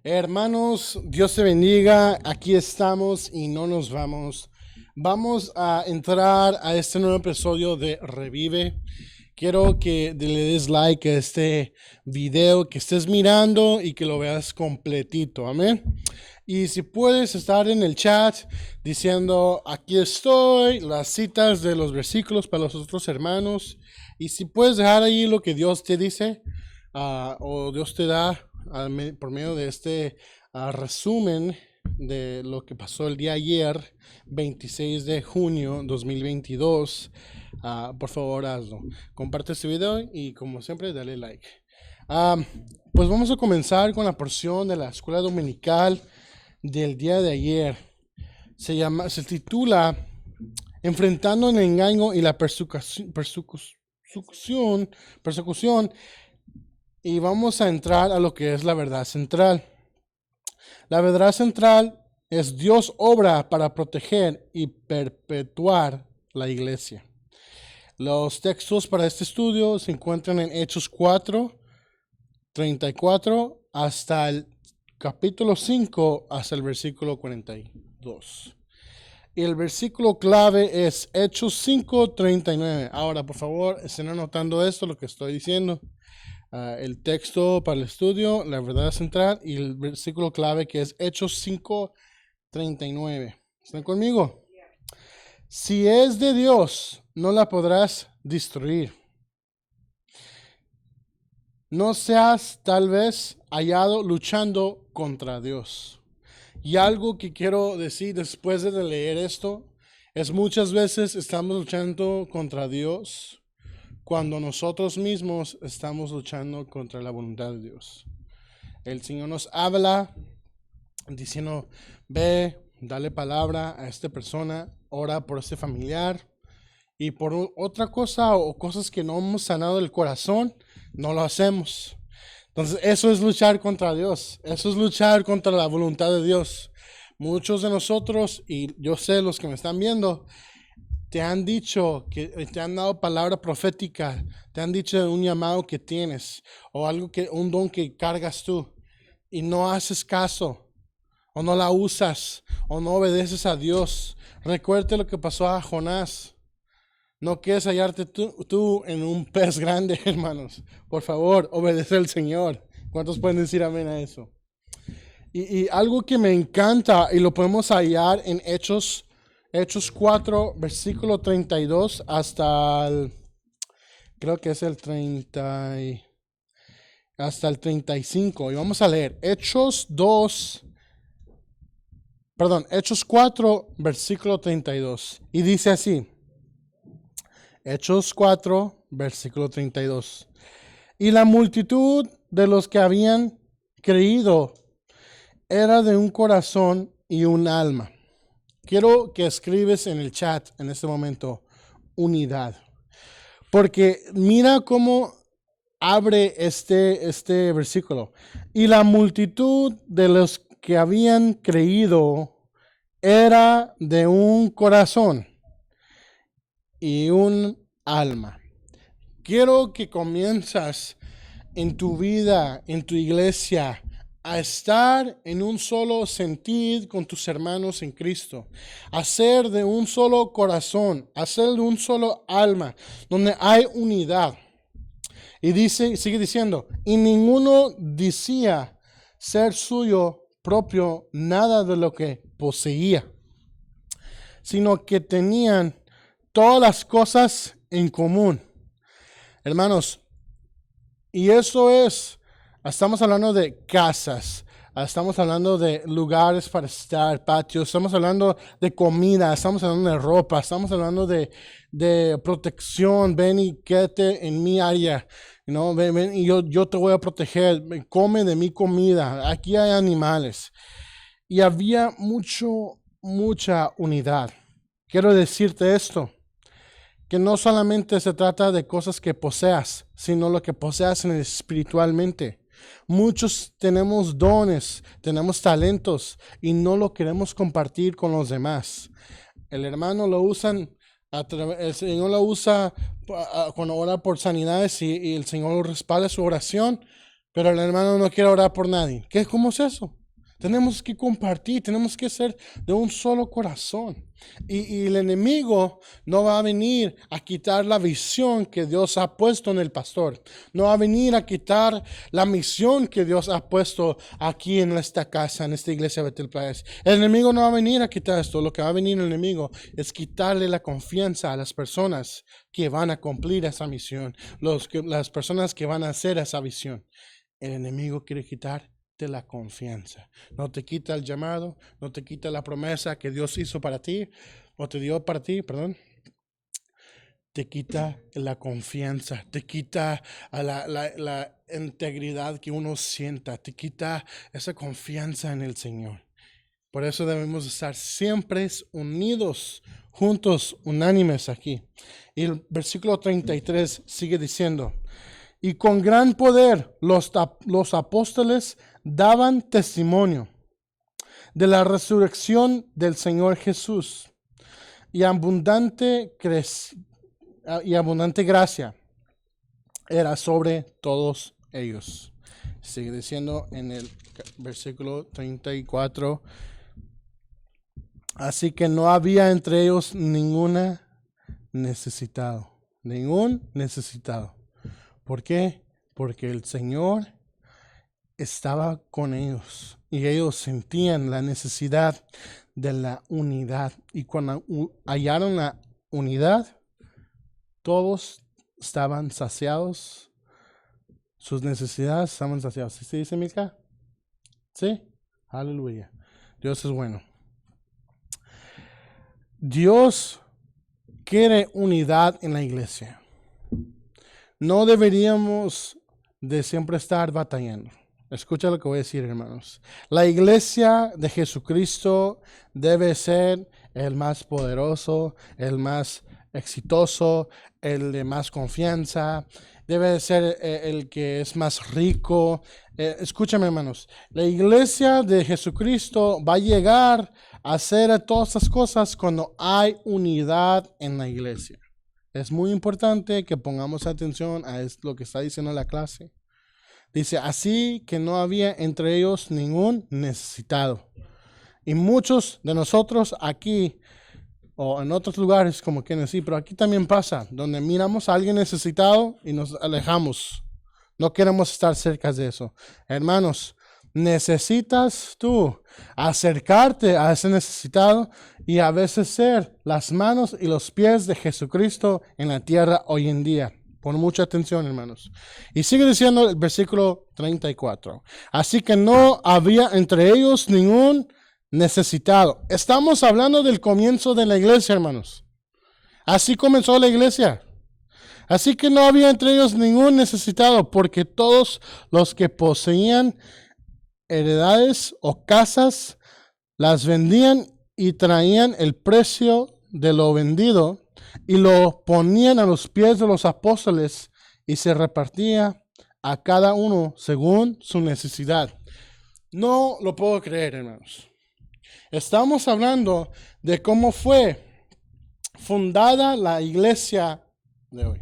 Hermanos, Dios te bendiga. Aquí estamos y no nos vamos. Vamos a entrar a este nuevo episodio de Revive. Quiero que le des like a este video, que estés mirando y que lo veas completito. Amén. Y si puedes estar en el chat diciendo, aquí estoy, las citas de los versículos para los otros hermanos. Y si puedes dejar ahí lo que Dios te dice o Dios te da por medio de este resumen de lo que pasó el día ayer, 26 de junio 2022. Por favor, hazlo. Comparte este video y como siempre, dale like. Pues vamos a comenzar con la porción de la escuela dominical del día de ayer. Se titula Enfrentando el engaño y la persecución, y vamos a entrar a lo que es la verdad central. La verdad central es Dios obra para proteger y perpetuar la iglesia. Los textos para este estudio se encuentran en Hechos 4, 34 hasta el capítulo 5 hasta el versículo 42. Y el versículo clave es Hechos 5, 39. Ahora, por favor, estén anotando esto, lo que estoy diciendo. El texto para el estudio, la verdad central y el versículo clave que es Hechos 5, 39. ¿Están conmigo? Si es de Dios, no la podrás destruir. No seas tal vez hallado luchando contra Dios. Y algo que quiero decir después de leer esto es muchas veces estamos luchando contra Dios cuando nosotros mismos estamos luchando contra la voluntad de Dios. El Señor nos habla diciendo, ve, dale palabra a esta persona, ora por este familiar, y por otra cosa o cosas que no hemos sanado del corazón, no lo hacemos. Entonces eso es luchar contra Dios, eso es luchar contra la voluntad de Dios. Muchos de nosotros, y yo sé los que me están viendo, te han dicho, que te han dado palabra profética, te han dicho un llamado que tienes, o un don que cargas tú, y no haces caso, o no la usas, o no obedeces a Dios. Recuerde lo que pasó a Jonás. No quieres hallarte tú en un pez grande, hermanos. Por favor, obedece al Señor. ¿Cuántos pueden decir amén a eso? Y algo que me encanta, y lo podemos hallar en Hechos 4, versículo 32 hasta creo que es el 30, hasta el 35. Y vamos a leer Hechos 4, versículo 32. Y dice así, Hechos 4, versículo 32. Y la multitud de los que habían creído era de un corazón y un alma. Quiero que escribes en el chat en este momento, unidad. Porque mira cómo abre este versículo. Y la multitud de los que habían creído era de un corazón y un alma. Quiero que comienzas en tu vida, en tu iglesia, a estar en un solo sentir con tus hermanos en Cristo, a ser de un solo corazón, a ser de un solo alma, donde hay unidad. Y sigue diciendo, y ninguno decía ser suyo propio nada de lo que poseía, sino que tenían todas las cosas en común. Hermanos, y eso estamos hablando de casas, estamos hablando de lugares para estar, patios, estamos hablando de comida, estamos hablando de ropa, estamos hablando de protección. Ven y quédate en mi área, ¿no? Ven y yo te voy a proteger, come de mi comida, aquí hay animales. Y había mucha unidad. Quiero decirte esto, que no solamente se trata de cosas que poseas, sino lo que poseas espiritualmente. Muchos tenemos dones, tenemos talentos y no lo queremos compartir con los demás. El hermano lo usan, el Señor lo usa cuando ora por sanidades y el Señor respalda su oración, pero el hermano no quiere orar por nadie. ¿Cómo es eso? Tenemos que compartir, tenemos que ser de un solo corazón. Y el enemigo no va a venir a quitar la visión que Dios ha puesto en el pastor. No va a venir a quitar la misión que Dios ha puesto aquí en esta casa, en esta iglesia de Betel Playas. El enemigo no va a venir a quitar esto. Lo que va a venir el enemigo es quitarle la confianza a las personas que van a cumplir esa misión. Las personas que van a hacer esa visión. El enemigo quiere quitar la confianza. No te quita el llamado, no te quita la promesa que Dios hizo para ti, o te dio para ti, perdón. Te quita la confianza, te quita la integridad que uno sienta, te quita esa confianza en el Señor. Por eso debemos estar siempre unidos, juntos, unánimes aquí. Y el versículo 33 sigue diciendo: y con gran poder los apóstoles daban testimonio de la resurrección del Señor Jesús, y abundante gracia era sobre todos ellos. Sigue diciendo en el versículo 34: así que no había entre ellos ningún necesitado. ¿Por qué? Porque el Señor estaba con ellos y ellos sentían la necesidad de la unidad. Y cuando hallaron la unidad, todos estaban saciados. Sus necesidades estaban saciadas. ¿Sí dice Milka? ¿Sí? Aleluya. Dios es bueno. Dios quiere unidad en la iglesia. No deberíamos de siempre estar batallando. Escucha lo que voy a decir, hermanos. La iglesia de Jesucristo debe ser el más poderoso, el más exitoso, el de más confianza. Debe ser el que es más rico. Escúchame, hermanos. La iglesia de Jesucristo va a llegar a hacer todas estas cosas cuando hay unidad en la iglesia. Es muy importante que pongamos atención a lo que está diciendo la clase. Dice, así que no había entre ellos ningún necesitado. Y muchos de nosotros aquí, o en otros lugares como quieren decir, pero aquí también pasa, donde miramos a alguien necesitado y nos alejamos. No queremos estar cerca de eso. Hermanos, necesitas tú acercarte a ese necesitado y a veces ser las manos y los pies de Jesucristo en la tierra hoy en día. Pon mucha atención, hermanos. Y sigue diciendo el versículo 34. Así que no había entre ellos ningún necesitado. Estamos hablando del comienzo de la iglesia, hermanos. Así comenzó la iglesia. Así que no había entre ellos ningún necesitado, porque todos los que poseían heredades o casas las vendían y traían el precio de lo vendido y lo ponían a los pies de los apóstoles y se repartía a cada uno según su necesidad. No lo puedo creer, hermanos. Estamos hablando de cómo fue fundada la iglesia de hoy.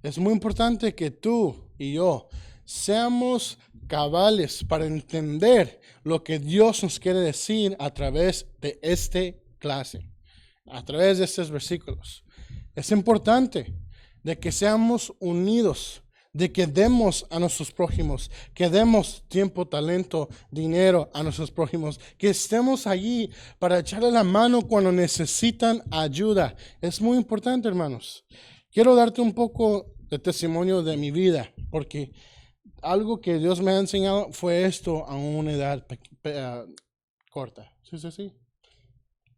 Es muy importante que tú y yo seamos cabales para entender lo que Dios nos quiere decir a través de esta clase, a través de estos versículos. Es importante de que seamos unidos, de que demos a nuestros prójimos, que demos tiempo, talento, dinero a nuestros prójimos, que estemos allí para echarle la mano cuando necesitan ayuda. Es muy importante, hermanos. Quiero darte un poco de testimonio de mi vida, porque algo que Dios me ha enseñado fue esto a una edad corta. Sí.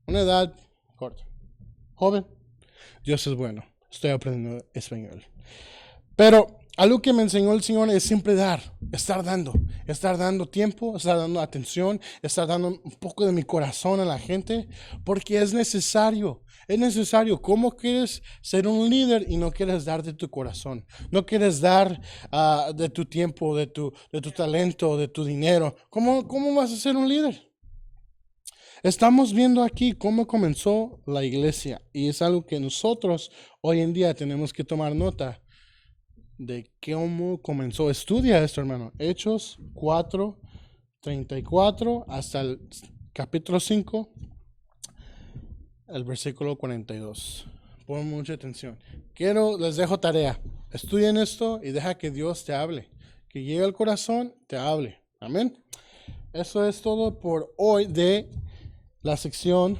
Una edad corta. Joven. Dios es bueno. Estoy aprendiendo español. Pero algo que me enseñó el Señor es siempre estar dando tiempo, estar dando atención, estar dando un poco de mi corazón a la gente, porque es necesario. Es necesario. ¿Cómo quieres ser un líder y no quieres dar de tu corazón? No quieres dar de tu tiempo, de tu talento, de tu dinero. ¿Cómo vas a ser un líder? Estamos viendo aquí cómo comenzó la iglesia y es algo que nosotros hoy en día tenemos que tomar nota. de cómo comenzó. Estudia esto, hermano. Hechos 4:34 hasta el capítulo 5, el versículo 42. Pon mucha atención. Les dejo tarea. Estudien esto y deja que Dios te hable. Que llegue al corazón, te hable. Amén. Eso es todo por hoy de la sección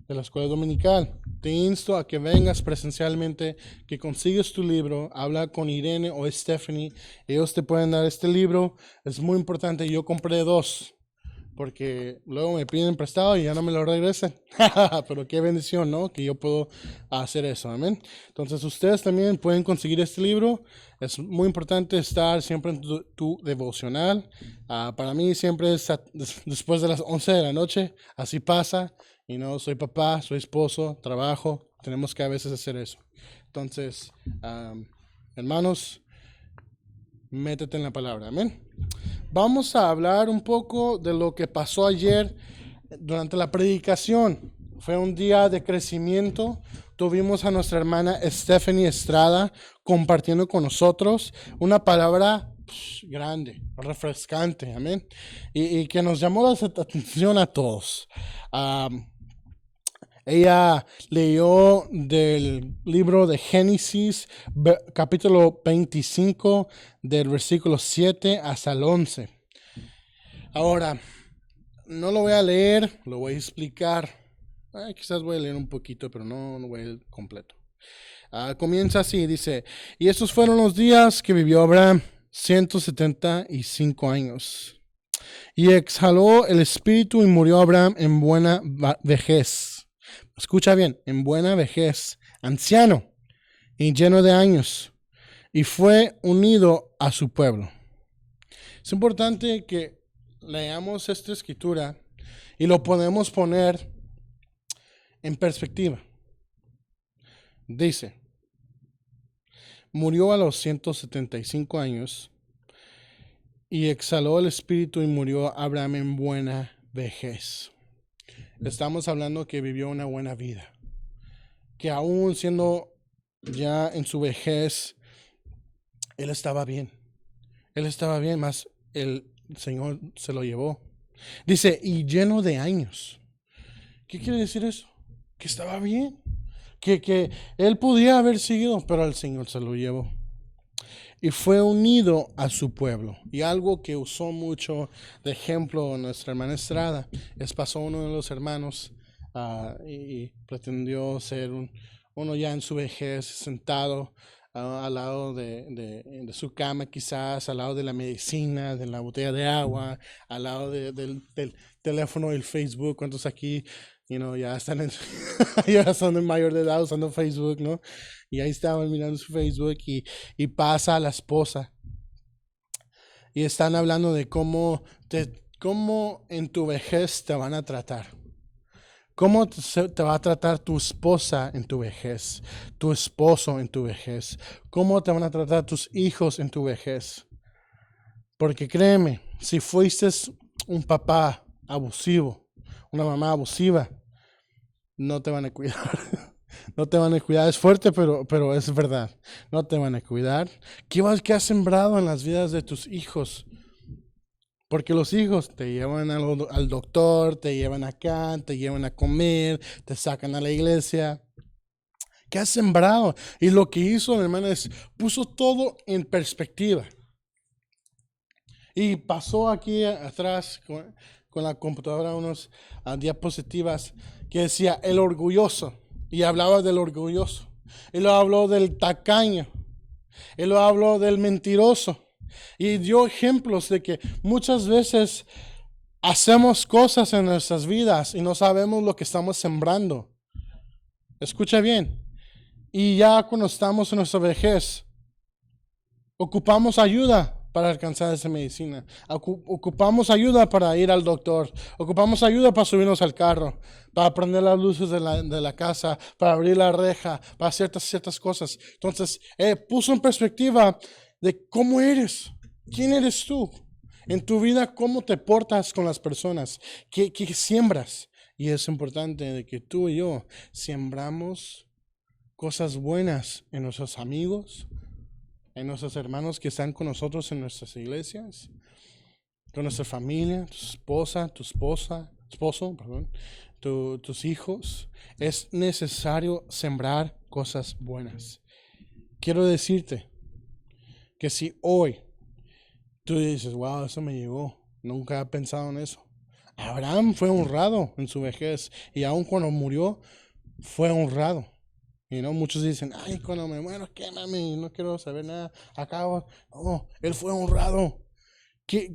de la escuela dominical. Te insto a que vengas presencialmente, que consigues tu libro, habla con Irene o Stephanie, ellos te pueden dar este libro, es muy importante. Yo compré 2, porque luego me piden prestado y ya no me lo regresan. Pero qué bendición, ¿no? Que yo puedo hacer eso, amén. Entonces ustedes también pueden conseguir este libro. Es muy importante estar siempre en tu devocional. Para mí siempre es después de las 11 de la noche, así pasa. Y no, soy papá, soy esposo, trabajo, tenemos que a veces hacer eso. Entonces, hermanos, métete en la palabra, amén. Vamos a hablar un poco de lo que pasó ayer durante la predicación. Fue un día de crecimiento. Tuvimos a nuestra hermana Stephanie Estrada compartiendo con nosotros una palabra grande, refrescante, amén. Y que nos llamó la atención a todos. Ella leyó del libro de Génesis, capítulo 25, del versículo 7 hasta el 11. Ahora, no lo voy a leer, lo voy a explicar. Quizás voy a leer un poquito, pero no voy a leer completo. Comienza así, dice: y estos fueron los días que vivió Abraham, 175 años. Y exhaló el espíritu y murió Abraham en buena vejez. Escucha bien, en buena vejez, anciano y lleno de años, y fue unido a su pueblo. Es importante que leamos esta escritura y lo podemos poner en perspectiva. Dice: murió a los 175 años y exhaló el espíritu y murió Abraham en buena vejez. Estamos hablando que vivió una buena vida, que aún siendo ya en su vejez, él estaba bien, más el Señor se lo llevó. Dice, y lleno de años. ¿Qué quiere decir eso? Que estaba bien, que él podía haber seguido, pero el Señor se lo llevó. Y fue unido a su pueblo. Y algo que usó mucho de ejemplo nuestra hermana Estrada es pasó uno de los hermanos y pretendió ser uno ya en su vejez, sentado al lado de su cama, quizás al lado de la medicina, de la botella de agua, al lado del teléfono, el Facebook. ¿Cuántos aquí ya están ya son de mayor de edad usando Facebook, ¿no? Y ahí estaban mirando su Facebook y pasa a la esposa. Y están hablando de cómo en tu vejez te van a tratar. ¿Cómo te va a tratar tu esposa en tu vejez? Tu esposo en tu vejez. ¿Cómo te van a tratar tus hijos en tu vejez? Porque créeme, si fuiste un papá abusivo, una mamá abusiva, no te van a cuidar. No te van a cuidar. Es fuerte, pero es verdad. No te van a cuidar. ¿Qué has sembrado en las vidas de tus hijos? Porque los hijos te llevan al doctor, te llevan acá, te llevan a comer, te sacan a la iglesia. ¿Qué has sembrado? Y lo que hizo mi hermana es puso todo en perspectiva. Y pasó aquí atrás con la computadora unos diapositivas que decía el orgulloso. Y hablaba del orgulloso. Él lo habló del tacaño. Él lo habló del mentiroso. Y dio ejemplos de que muchas veces hacemos cosas en nuestras vidas y no sabemos lo que estamos sembrando. Escucha bien. Y ya cuando estamos en nuestra vejez, ocupamos ayuda para alcanzar esa medicina. Ocupamos ayuda para ir al doctor. Ocupamos ayuda para subirnos al carro, para prender las luces de la casa, para abrir la reja, para ciertas cosas. Entonces, puso en perspectiva de cómo eres, quién eres tú en tu vida, cómo te portas con las personas, qué siembras. Y es importante de que tú y yo sembramos cosas buenas en nuestros amigos, en nuestros hermanos que están con nosotros en nuestras iglesias, con nuestra familia, tu esposo, perdón, tus hijos. Es necesario sembrar cosas buenas. Quiero decirte que si hoy tú dices, wow, eso me llegó, nunca he pensado en eso. Abraham fue honrado en su vejez y aun cuando murió, fue honrado. Y no, muchos dicen, ay, cuando me muero, quémame, no quiero saber nada, acabo. No, él fue honrado. Que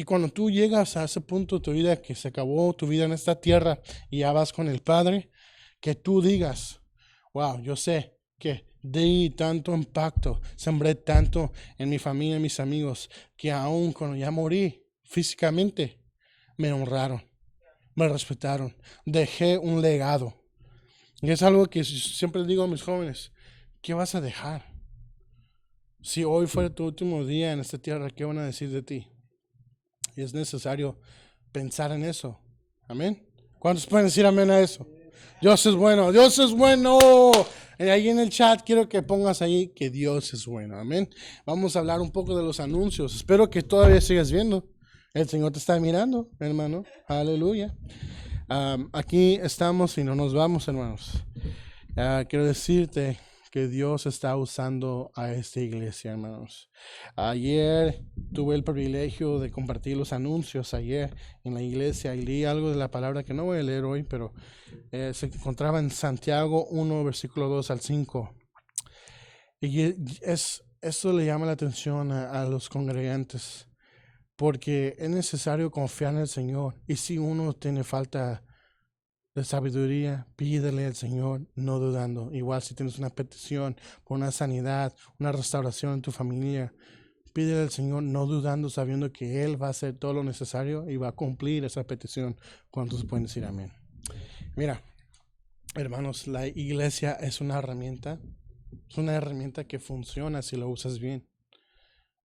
cuando tú llegas a ese punto de tu vida, que se acabó tu vida en esta tierra y ya vas con el Padre, que tú digas, wow, yo sé que di tanto impacto, sembré tanto en mi familia, en mis amigos, que aún cuando ya morí físicamente, me honraron, me respetaron, dejé un legado. Y es algo que siempre digo a mis jóvenes, ¿qué vas a dejar? Si hoy fuera tu último día en esta tierra, ¿qué van a decir de ti? Y es necesario pensar en eso. Amén. ¿Cuántos pueden decir amén a eso? Dios es bueno, Dios es bueno. Ahí en el chat quiero que pongas ahí que Dios es bueno. Amén. Vamos a hablar un poco de los anuncios. Espero que todavía sigas viendo. El Señor te está mirando, hermano. Aleluya. Aquí estamos y no nos vamos, hermanos. Quiero decirte que Dios está usando a esta iglesia, hermanos. Ayer tuve el privilegio de compartir los anuncios ayer en la iglesia y leí algo de la palabra que no voy a leer hoy, pero se encontraba en Santiago 1, versículo 2 al 5. Y eso le llama la atención a los congregantes, porque es necesario confiar en el Señor. Y si uno tiene falta de sabiduría, pídele al Señor, no dudando. Igual si tienes una petición por una sanidad, una restauración en tu familia, pídele al Señor, no dudando, sabiendo que Él va a hacer todo lo necesario y va a cumplir esa petición. ¿Cuántos pueden decir amén? Mira, hermanos, la iglesia es una herramienta que funciona si lo usas bien.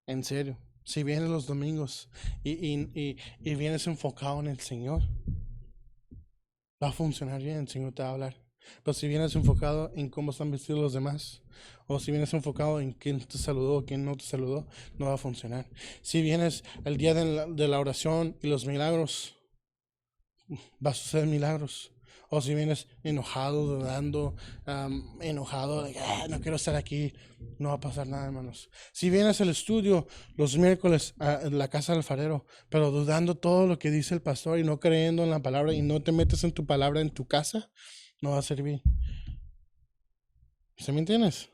En serio, si vienes los domingos y vienes enfocado en el Señor, va a funcionar bien, el Señor te va a hablar. Pero si vienes enfocado en cómo están vestidos los demás, o si vienes enfocado en quién te saludó, quién no te saludó, no va a funcionar. Si vienes el día de la oración y los milagros, va a suceder milagros. O si vienes enojado, dudando, enojado, no quiero estar aquí, no va a pasar nada, hermanos. Si vienes al estudio los miércoles a la casa del alfarero, pero dudando todo lo que dice el pastor y no creyendo en la palabra y no te metes en tu palabra en tu casa, no va a servir. ¿Se me entiendes?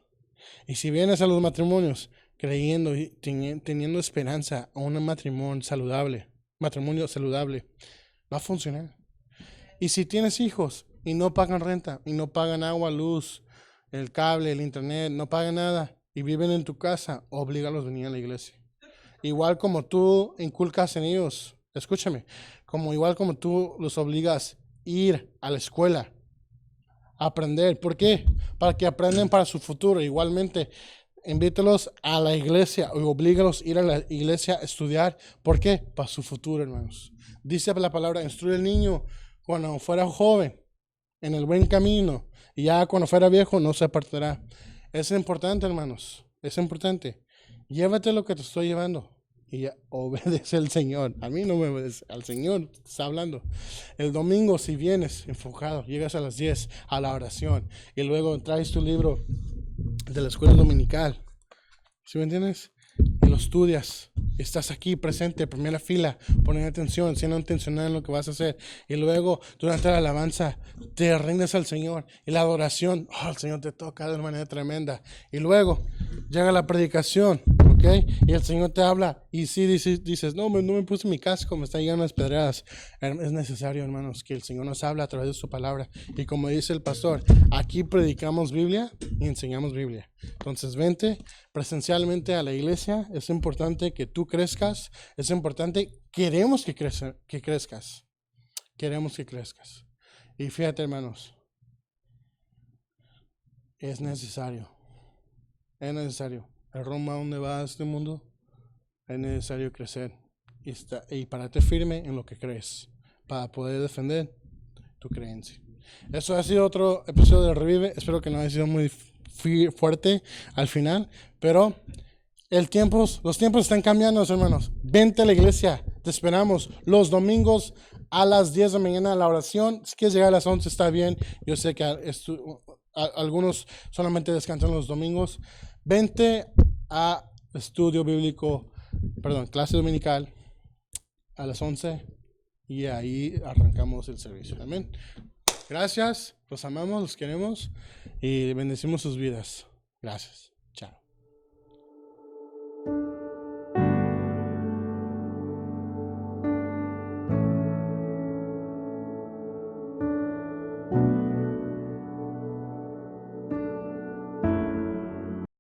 Y si vienes a los matrimonios creyendo y teniendo esperanza a un matrimonio saludable, va a funcionar. Y si tienes hijos y no pagan renta, y no pagan agua, luz, el cable, el internet, no pagan nada, y viven en tu casa, oblígalos a venir a la iglesia. Igual como tú inculcas en ellos, escúchame, igual como tú los obligas a ir a la escuela, a aprender. ¿Por qué? Para que aprendan para su futuro. Igualmente, invítalos a la iglesia o oblígalos a ir a la iglesia a estudiar. ¿Por qué? Para su futuro, hermanos. Dice la palabra, instruye al niño cuando fuera joven, en el buen camino, y ya cuando fuera viejo no se apartará. Es importante, hermanos, es importante. Llévate lo que te estoy llevando y obedece al Señor. A mí no me obedece, al Señor está hablando. El domingo, si vienes enfocado, llegas a las 10 a la oración y luego traes tu libro de la escuela dominical, ¿sí me entiendes? Y lo estudias. Estás aquí presente, primera fila, poniendo atención, siendo intencional en lo que vas a hacer. Y luego, durante la alabanza, te rindes al Señor. Y la adoración, el Señor te toca de una manera tremenda. Y luego, llega la predicación, ¿ok? Y el Señor te habla. Y si dices, no me puse mi casco, me están llegando las pedradas. Es necesario, hermanos, que el Señor nos habla a través de su palabra. Y como dice el pastor, aquí predicamos Biblia y enseñamos Biblia. Entonces, vente presencialmente a la iglesia. Es importante que tú crezcas. Es importante, queremos que crezcas. Queremos que crezcas. Y fíjate, hermanos, es necesario. Es necesario. El rumbo a donde va este mundo, es necesario crecer. Y pararte firme en lo que crees, para poder defender tu creencia. Eso ha sido otro episodio de Revive. Espero que no haya sido muy fuerte al final, pero Los tiempos están cambiando, hermanos. Vente a la iglesia, te esperamos los domingos a las 10 de la mañana la oración. Si quieres llegar a las 11 está bien. Yo sé que algunos solamente descansan los domingos. Vente a estudio bíblico, clase dominical a las 11 y ahí arrancamos el servicio. Amén. Gracias, los amamos, los queremos y bendecimos sus vidas. Gracias.